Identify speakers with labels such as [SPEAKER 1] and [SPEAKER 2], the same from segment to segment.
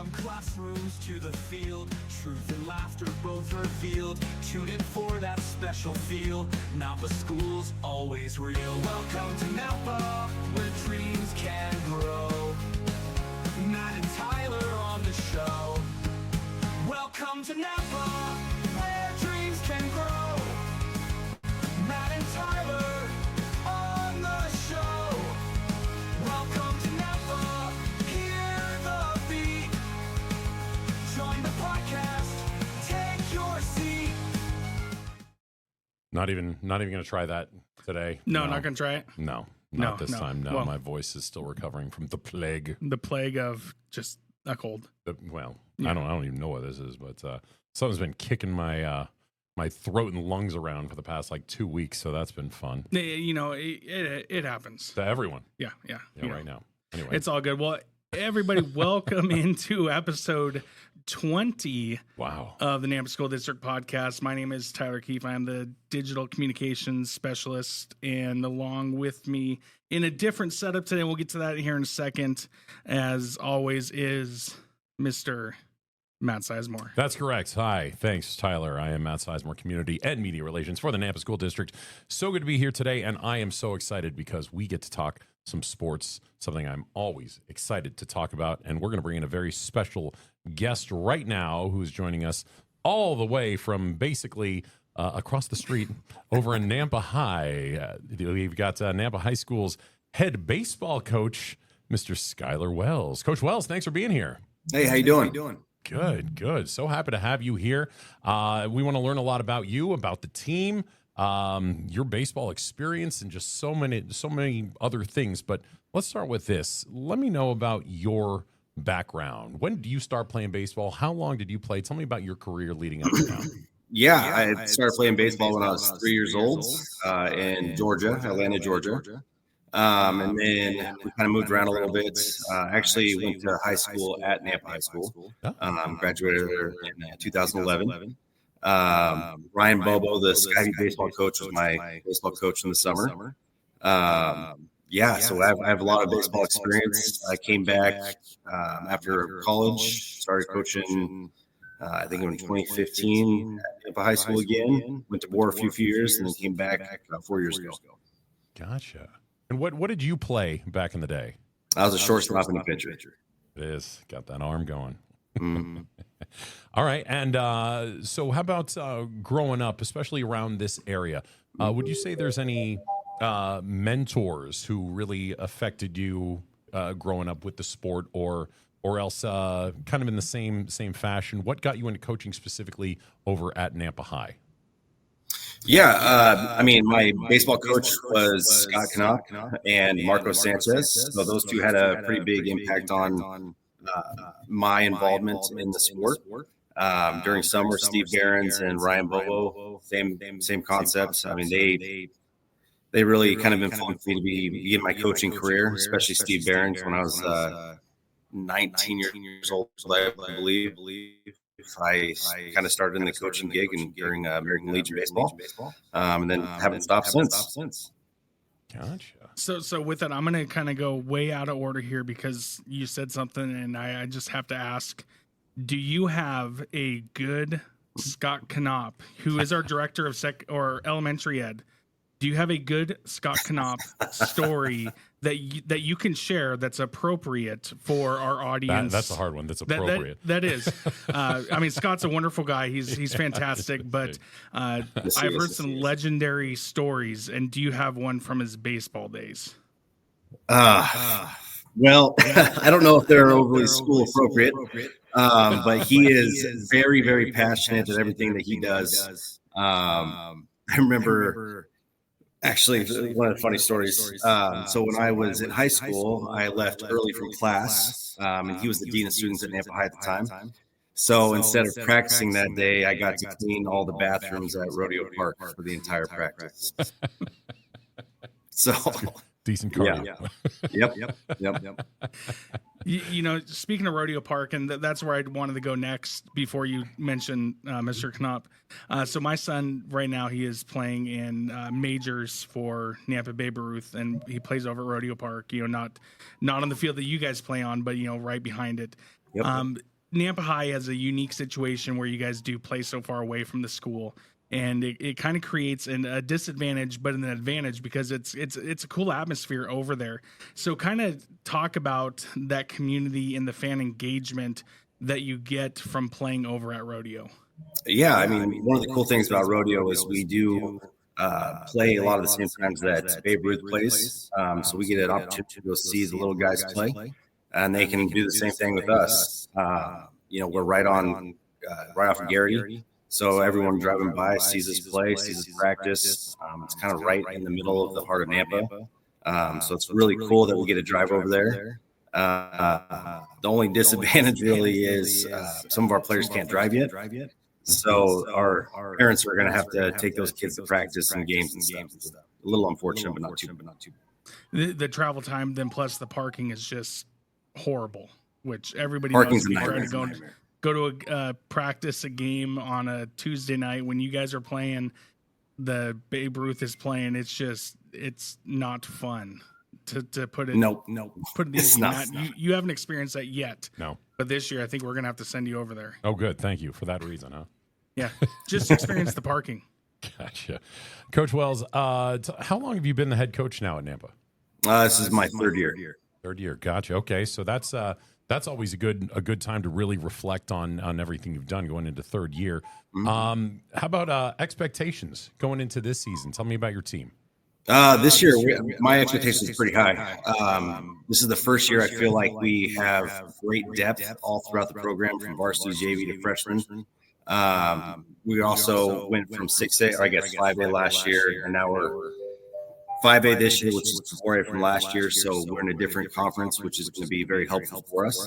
[SPEAKER 1] From classrooms to the field, truth and laughter both revealed. Tune in for that special feel. Nampa School's always real. Welcome to Nampa, where dreams can grow. Matt and Tyler on the show. Welcome to Nampa, where dreams can grow. Matt and Tyler on the show. Welcome to Nampa, hear the beat. Join the podcast, take your seat.
[SPEAKER 2] Not even going to try that today.
[SPEAKER 3] No, not going to try it.
[SPEAKER 2] No, not this time. No,
[SPEAKER 3] well,
[SPEAKER 2] my voice is still recovering from the plague.
[SPEAKER 3] The plague of just a cold.
[SPEAKER 2] I don't even know what this is, but something's been kicking my my throat and lungs around for the past like 2 weeks, so that's been fun.
[SPEAKER 3] You know, it happens
[SPEAKER 2] To everyone.
[SPEAKER 3] Yeah.
[SPEAKER 2] Right now. Anyway,
[SPEAKER 3] It's all good. Well, everybody, welcome into episode 20 of the Nampa School District Podcast. My name is Tyler Keefe. I'm the digital communications specialist, and along with me in a different setup today, we'll get to that here in a second, as always, is Mr. Matt Sizemore.
[SPEAKER 2] that's correct. Hi. Thanks, Tyler. I am Matt Sizemore, Community and Media Relations for the Nampa School District. So good to be here today, and I am so excited because we get to talk some sports, something I'm always excited to talk about, and we're going to bring in a very special guest right now who's joining us all the way from basically across the street over in Nampa High. We've got Nampa High School's head baseball coach, Mr. Skylar Wells. Coach Wells, thanks for being here.
[SPEAKER 4] Hey, how you doing?
[SPEAKER 2] Good. So happy to have you here. We want to learn a lot about you, about the team, your baseball experience, and just so many other things. But let's start with this. Let me know about your background. When did you start playing baseball? How long did you play? Tell me about your career leading up to now.
[SPEAKER 4] Yeah, I started playing baseball when I was 3 years old in Georgia, Atlanta, Georgia. And then we kind of moved around a little bit. Actually went to high school at Nampa High School. Graduated there in 2011. Ryan Bobo, the Skyview baseball coach, was my baseball coach in the summer. So I have a lot of baseball experience. I came back after college, started coaching, I think in 2015 at Nampa High School again. Went to Boer a few years, and then came back 4 years ago.
[SPEAKER 2] Gotcha. And what did you play back in the day?
[SPEAKER 4] I was a shortstop and a pitcher.
[SPEAKER 2] It is. Got that arm going.
[SPEAKER 4] Mm-hmm.
[SPEAKER 2] All right. And so how about growing up, especially around this area? Would you say there's any mentors who really affected you growing up with the sport, or else kind of in the same fashion? What got you into coaching specifically over at Nampa High?
[SPEAKER 4] Yeah, my baseball coach was Scott Knopp and Marco Sanchez. So those two had a pretty big impact on my involvement in the sport. During summer, Steve Behrens and Ryan Bobo, same concepts. I mean, they really kind of influenced me to begin my coaching career, especially Steve Behrens when I was 19 years old, I believe. I kind of started in the coaching gig and during American Legion Baseball, and then haven't stopped since.
[SPEAKER 2] Gotcha.
[SPEAKER 3] So with that, I'm going to kind of go way out of order here because you said something, and I just have to ask, do you have a good Scott Knopp, who is our director of elementary ed? Do you have a good Scott Knopp story that you can share that's appropriate for our audience?
[SPEAKER 2] That's a hard one. That's appropriate.
[SPEAKER 3] That is. Scott's a wonderful guy. He's fantastic. But I've heard some legendary stories. And do you have one from his baseball days?
[SPEAKER 4] Well, I don't know if they're overly school appropriate, but he is very, very passionate at everything that he does. I remember. Actually, one of the funny stories. So when I was in high school, I left early from class, and he was the dean of students at Nampa High at the time. So instead of practicing that day, I got to clean all the bathrooms at Rodeo Park for the entire practice. So
[SPEAKER 2] decent cardio.
[SPEAKER 4] Yep.
[SPEAKER 3] You know, speaking of Rodeo Park, and that's where I wanted to go next before you mentioned Mr. Knopp. So my son right now, he is playing in majors for Nampa Babe Ruth, and he plays over at Rodeo Park. You know, not on the field that you guys play on, but you know, right behind it.
[SPEAKER 4] Yep.
[SPEAKER 3] Nampa High has a unique situation where you guys do play so far away from the school, and it kind of creates a disadvantage, but an advantage because it's a cool atmosphere over there. So kind of talk about that community and the fan engagement that you get from playing over at Rodeo.
[SPEAKER 4] Yeah, I mean, one of the cool things about Rodeo is we do play a lot of the same times that Babe Ruth plays. So we get an opportunity to go see the little guys play, and they can do the same thing with us. We're right off of Garrity. So everyone driving by sees us play, sees us practice. It's kind of right in the middle of the heart of Nampa. So it's really cool that we get to drive over there. The only disadvantage really is some of our players can't drive yet. So our parents are going to have to take those kids to practice and games and stuff. A little unfortunate, but not too.
[SPEAKER 3] The travel time, then plus the parking is just horrible, which everybody
[SPEAKER 4] Parking's
[SPEAKER 3] knows.
[SPEAKER 4] a
[SPEAKER 3] Try
[SPEAKER 4] nightmare.
[SPEAKER 3] to go to a practice a game on a Tuesday night when you guys are playing. The Babe Ruth is playing. It's not fun to put it.
[SPEAKER 4] Nope.
[SPEAKER 3] Put it
[SPEAKER 4] It's
[SPEAKER 3] easy.
[SPEAKER 4] not.
[SPEAKER 3] You haven't experienced that yet.
[SPEAKER 2] No.
[SPEAKER 3] But this year, I think we're gonna have to send you over there.
[SPEAKER 2] Oh, good. Thank you for that reason, huh?
[SPEAKER 3] Yeah, just experience the parking.
[SPEAKER 2] Gotcha. Coach Wells, how long have you been the head coach now at Nampa?
[SPEAKER 4] This is my third year.
[SPEAKER 2] Third year. Gotcha. Okay. So that's always a good time to really reflect on everything you've done going into third year. How about expectations going into this season? Tell me about your team.
[SPEAKER 4] This year, my expectations is pretty high. This is the first year I feel like we have great depth all throughout the program, from varsity JV to freshman. We also went from 6A, or I guess 5A last year, and now we're 5A this year, which is 4A from last year. So we're in a different conference, which is going to be very helpful for us.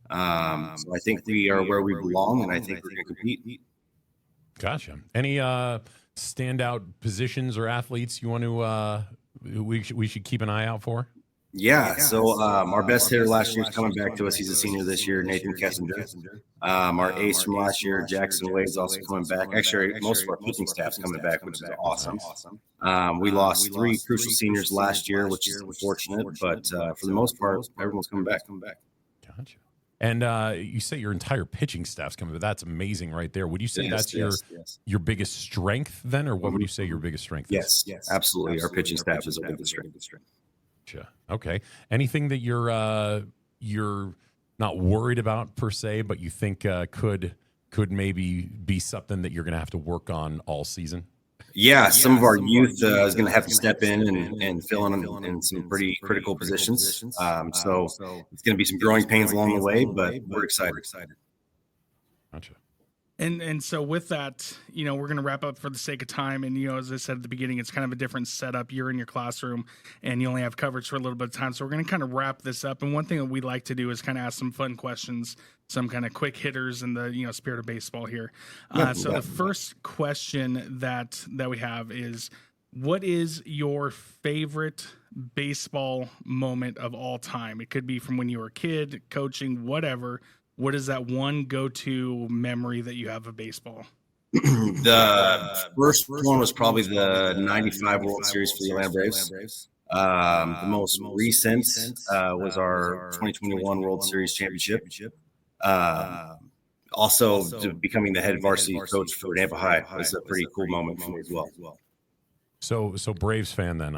[SPEAKER 4] So I think we are where we belong, and I think we're going to compete.
[SPEAKER 2] Gotcha. Any standout positions or athletes you want to we should keep an eye out for?
[SPEAKER 4] Yeah. So our best hitter last year is coming back to us. He's a senior this year, Nathan Kessinger. Our ace from last year, Jackson Wade's also coming back. Actually, most of our pitching staff's coming back, which is awesome. We lost 3 crucial seniors last year, which is unfortunate, but for the most part, everyone's coming back.
[SPEAKER 2] Gotcha. And you say your entire pitching staff's coming, but that's amazing right there. Would you say that's your biggest strength then, or what would you say your biggest strength is?
[SPEAKER 4] Yes, absolutely. Our pitching staff is our biggest strength.
[SPEAKER 2] Gotcha. Okay. Anything that you're not worried about per se, but you think could maybe be something that you're going to have to work on all season?
[SPEAKER 4] Yeah, some of our youth is going to have to step in and fill in some pretty critical positions. So it's going to be some growing pains along the way, but we're excited.
[SPEAKER 2] Gotcha.
[SPEAKER 3] And so with that, we're going to wrap up for the sake of time. And, as I said at the beginning, it's kind of a different setup. You're in your classroom and you only have coverage for a little bit of time. So we're going to kind of wrap this up. And one thing that we like to do is kind of ask some fun questions, some kind of quick hitters in the, spirit of baseball here. So the first question that we have is, what is your favorite baseball moment of all time? It could be from when you were a kid, coaching, whatever. What is that one go-to memory that you have of baseball?
[SPEAKER 4] The first one was probably the 95 World Series for the Atlanta Braves. The most recent was our 2021 World Series championship. Also, becoming the head varsity coach for Nampa High was a pretty cool moment for me as well.
[SPEAKER 2] So Braves fan then,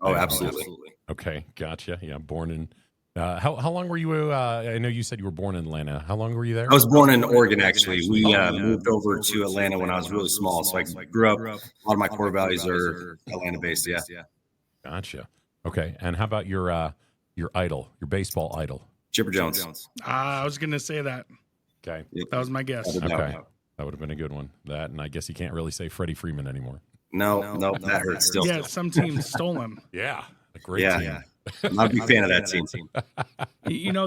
[SPEAKER 4] absolutely.
[SPEAKER 2] Okay, gotcha. Yeah, born in. How long were you? I know you said you were born in Atlanta. How long were you there?
[SPEAKER 4] I was born in Oregon, actually. We moved over to Atlanta when I was really small, so I grew up. A lot of my core values are Atlanta-based. Yeah.
[SPEAKER 2] Gotcha. Okay, and how about your idol, your baseball idol?
[SPEAKER 4] Chipper Jones.
[SPEAKER 3] I was going to say that.
[SPEAKER 2] Okay,
[SPEAKER 3] that was my guess.
[SPEAKER 2] Okay, that would have been a good one. That, and I guess you can't really say Freddie Freeman anymore.
[SPEAKER 4] No, that hurts still.
[SPEAKER 3] Yeah, some teams stole him.
[SPEAKER 2] Yeah, a great team.
[SPEAKER 4] Yeah. I'm not a big fan of that team.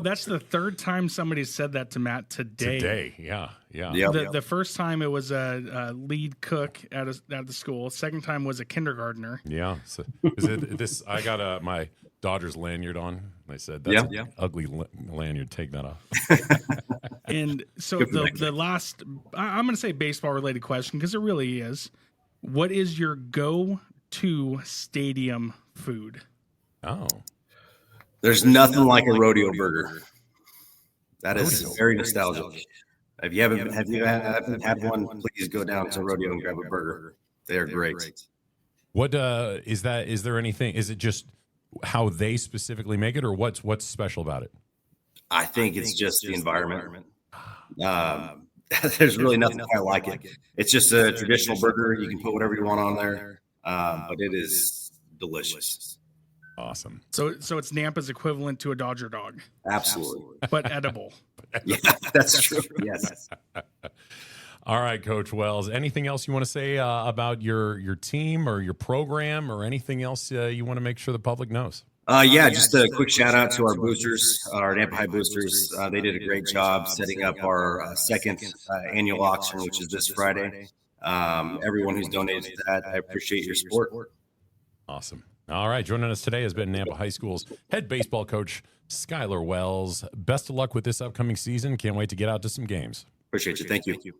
[SPEAKER 3] That's the third time somebody said that to Matt today.
[SPEAKER 2] Yeah.
[SPEAKER 4] Yep.
[SPEAKER 3] The first time it was a lead cook at the school. Second time was a kindergartner.
[SPEAKER 2] Yeah. So, is it this? I got my Dodgers lanyard on. They said that's an ugly lanyard. Take that off.
[SPEAKER 3] And so the last, I'm going to say baseball related question because it really is. What is your go-to stadium food?
[SPEAKER 2] Oh,
[SPEAKER 4] there's nothing like a rodeo burger. That is very nostalgic. If you haven't had one, please go down to Rodeo and grab a burger. They're great.
[SPEAKER 2] What is that? Is there anything? Is it just how they specifically make it, or what's special about it?
[SPEAKER 4] I think it's just the environment. There's really nothing quite like it. It's just a traditional burger. You can put whatever you want on there, but it is delicious.
[SPEAKER 2] Awesome.
[SPEAKER 3] So it's Nampa's equivalent to a Dodger dog.
[SPEAKER 4] Absolutely.
[SPEAKER 3] But edible.
[SPEAKER 4] Yeah, that's true. Yes.
[SPEAKER 2] All right, Coach Wells. Anything else you want to say about your team or your program or anything else you want to make sure the public knows?
[SPEAKER 4] Just a quick shout out to our boosters, our Nampa High boosters. They did a great job setting up our second annual auction, which is this Friday. Everyone who's donated to that, I appreciate your support.
[SPEAKER 2] Awesome. All right, joining us today has been Nampa High School's head baseball coach, Skylar Wells. Best of luck with this upcoming season. Can't wait to get out to some games.
[SPEAKER 4] Appreciate you. Thank you.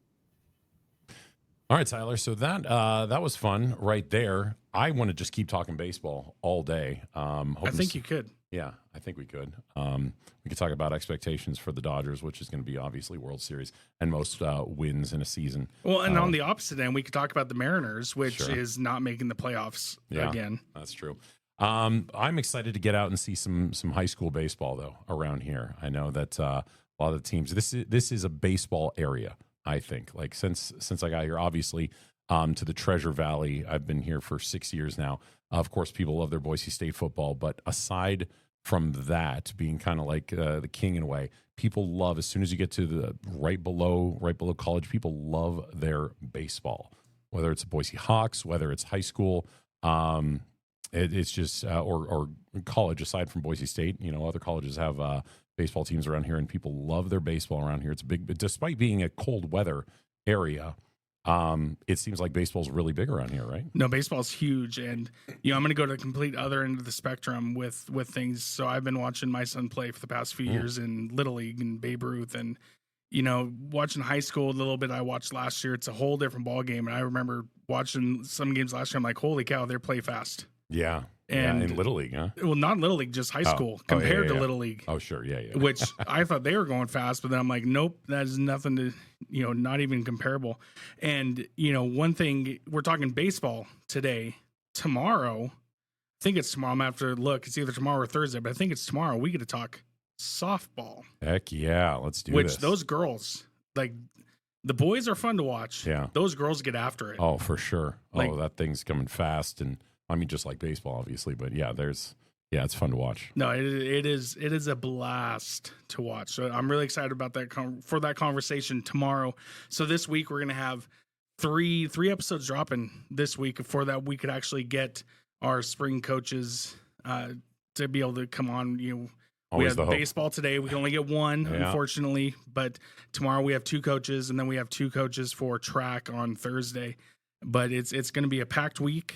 [SPEAKER 2] All right, Tyler. So that was fun right there. I want to just keep talking baseball all day.
[SPEAKER 3] I think you could.
[SPEAKER 2] Yeah, I think we could. We could talk about expectations for the Dodgers, which is going to be obviously World Series and most wins in a season.
[SPEAKER 3] Well, and on the opposite end, we could talk about the Mariners, which is not making the playoffs again.
[SPEAKER 2] That's true. I'm excited to get out and see some high school baseball though around here. I know that a lot of the teams. This is a baseball area. I think like since I got here, obviously to the Treasure Valley. I've been here for 6 years now. Of course, people love their Boise State football, but aside from that being kind of like the king in a way, people love as soon as you get to the right below college, people love their baseball, whether it's Boise Hawks, whether it's high school. It's just or college aside from Boise State. You know, other colleges have baseball teams around here, and people love their baseball around here. It's big, but despite being a cold weather area, it seems like baseball's really big around here, right?
[SPEAKER 3] No, baseball's huge, and I'm going to go to the complete other end of the spectrum with things. So I've been watching my son play for the past few years in Little League and Babe Ruth, and watching high school a little bit. I watched last year. It's a whole different ball game, and I remember watching some games last year. I'm like, holy cow, they play fast.
[SPEAKER 2] Yeah. And in Little League, huh?
[SPEAKER 3] Well, not Little League, just high school compared to Little League.
[SPEAKER 2] Oh, sure. Yeah.
[SPEAKER 3] Which I thought they were going fast, but then I'm like, nope, that is nothing to, not even comparable. And, one thing, we're talking baseball today. Tomorrow, I think it's tomorrow. I'm going to have to look. It's either tomorrow or Thursday, but I think it's tomorrow. We get to talk softball.
[SPEAKER 2] Heck yeah. Let's do this.
[SPEAKER 3] Which those girls, like, the boys are fun to watch.
[SPEAKER 2] Yeah.
[SPEAKER 3] Those girls get after it.
[SPEAKER 2] Oh, for sure. That thing's coming fast. And I mean, just like baseball, obviously, but it's fun to watch.
[SPEAKER 3] No, it is a blast to watch. So I'm really excited about that for that conversation tomorrow. So this week we're going to have three episodes dropping this week. For that, we could actually get our spring coaches to be able to come on. We have baseball today. We can only get one, unfortunately, but tomorrow we have two coaches, and then we have two coaches for track on Thursday. But it's going to be a packed week,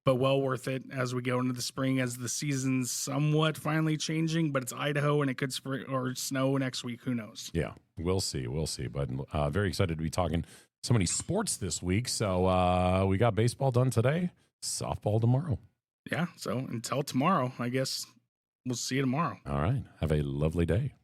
[SPEAKER 3] but well worth it as we go into the spring, as the season's somewhat finally changing, but it's Idaho and it could spring or snow next week. Who knows? Yeah, we'll see. But very excited to be talking so many sports this week. So we got baseball done today, softball tomorrow. Yeah. So until tomorrow, I guess we'll see you tomorrow. All right. Have a lovely day.